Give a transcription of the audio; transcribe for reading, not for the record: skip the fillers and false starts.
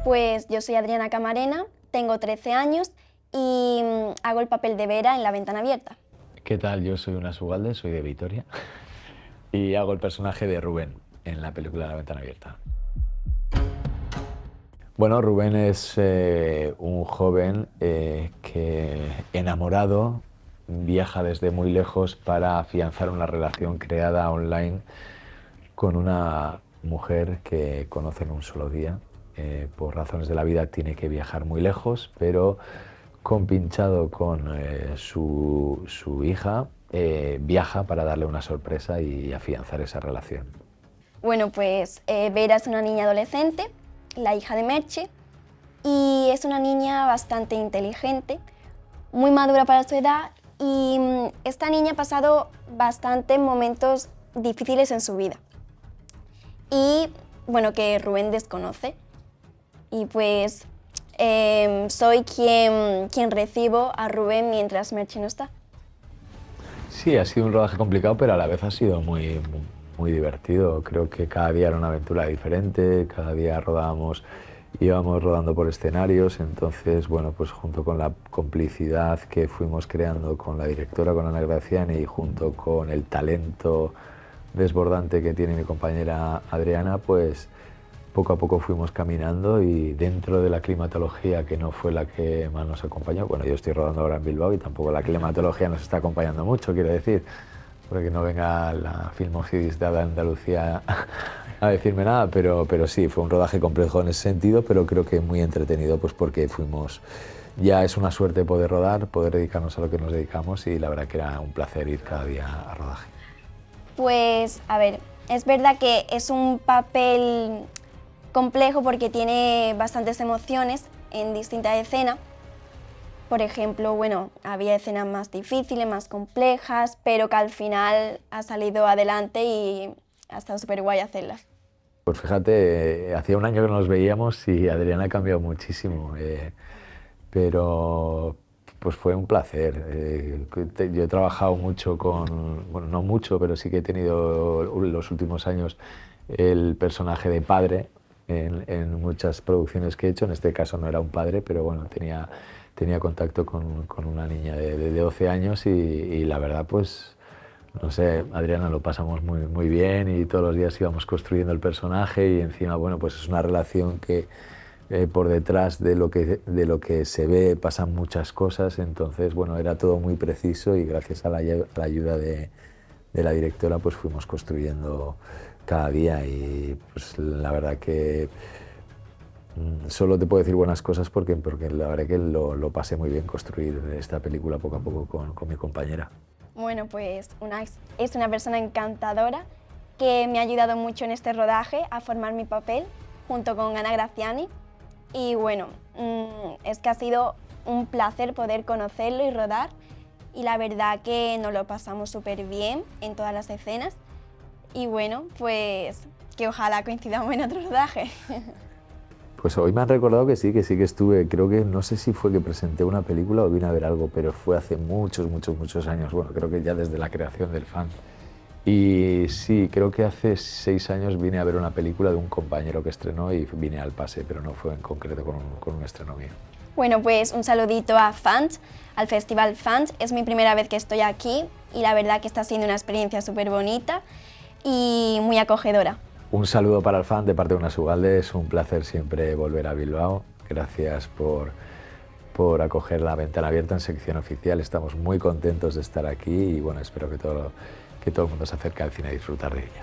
Pues yo soy Adriana Camarena, tengo 13 años y hago el papel de Vera en La Ventana Abierta. ¿Qué tal? Yo soy Unas Ugalde, soy de Vitoria y hago el personaje de Rubén en la película La Ventana Abierta. Bueno, Rubén es un joven que, enamorado, viaja desde muy lejos para afianzar una relación creada online con una mujer que conoce en un solo día. Por razones de la vida tiene que viajar muy lejos, pero compinchado con su hija, viaja para darle una sorpresa y afianzar esa relación. Bueno, pues Vera es una niña adolescente, la hija de Merche, y es una niña bastante inteligente, muy madura para su edad, y esta niña ha pasado bastantes momentos difíciles en su vida. Y bueno, que Rubén desconoce. Y pues soy quien recibo a Rubén mientras Merche no está. Sí, ha sido un rodaje complicado, pero a la vez ha sido muy divertido. Creo que cada día era una aventura diferente, cada día íbamos rodando por escenarios, entonces, bueno, pues junto con la complicidad que fuimos creando con la directora, con Ana Graciani, y junto con el talento desbordante que tiene mi compañera Adriana, pues poco a poco fuimos caminando y dentro de la climatología, que no fue la que más nos acompañó, bueno, yo estoy rodando ahora en Bilbao y tampoco la climatología nos está acompañando mucho, quiero decir, porque no venga la Filmocidis de Andalucía a decirme nada, pero sí, fue un rodaje complejo en ese sentido, pero creo que muy entretenido, pues porque ya es una suerte poder rodar, poder dedicarnos a lo que nos dedicamos, y la verdad que era un placer ir cada día a rodaje. Pues, a ver, es verdad que es un papel complejo porque tiene bastantes emociones en distintas escenas. Por ejemplo, bueno, había escenas más difíciles, más complejas, pero que al final ha salido adelante y ha estado súper guay hacerlas. Pues fíjate, hacía un año que no nos veíamos y Adriana ha cambiado muchísimo, pero pues fue un placer. Yo he trabajado mucho bueno, no mucho, pero sí que he tenido los últimos años el personaje de padre en muchas producciones que he hecho. En este caso no era un padre, pero bueno, tenía contacto con una niña de 12 años y la verdad, pues no sé, Adriana, lo pasamos muy bien y todos los días íbamos construyendo el personaje, y encima, bueno, pues es una relación que por detrás de lo que se ve pasan muchas cosas, entonces, bueno, era todo muy preciso y gracias a la ayuda de la directora pues fuimos construyendo cada día, y pues la verdad que solo te puedo decir buenas cosas porque la verdad que lo pasé muy bien construir esta película poco a poco con mi compañera. Bueno, pues es una persona encantadora que me ha ayudado mucho en este rodaje a formar mi papel junto con Ana Graciani. Y bueno, es que ha sido un placer poder conocerlo y rodar, y la verdad que nos lo pasamos súper bien en todas las escenas. Y bueno, pues que ojalá coincidamos en otro rodaje. Pues hoy me han recordado que sí que estuve, creo que no sé si fue que presenté una película o vine a ver algo, pero fue hace muchos años, bueno, creo que ya desde la creación del fan. Y sí, creo que hace 6 años vine a ver una película de un compañero que estrenó y vine al pase, pero no fue en concreto con un estreno mío. Bueno, pues un saludito a Fans, al Festival Fans. Es mi primera vez que estoy aquí y la verdad que está siendo una experiencia súper bonita y muy acogedora. Un saludo para el fan de parte de Unas Ugalde, es un placer siempre volver a Bilbao. Gracias por acoger La Ventana Abierta en sección oficial. Estamos muy contentos de estar aquí y bueno, espero que todo el mundo se acerque al cine a disfrutar de ella.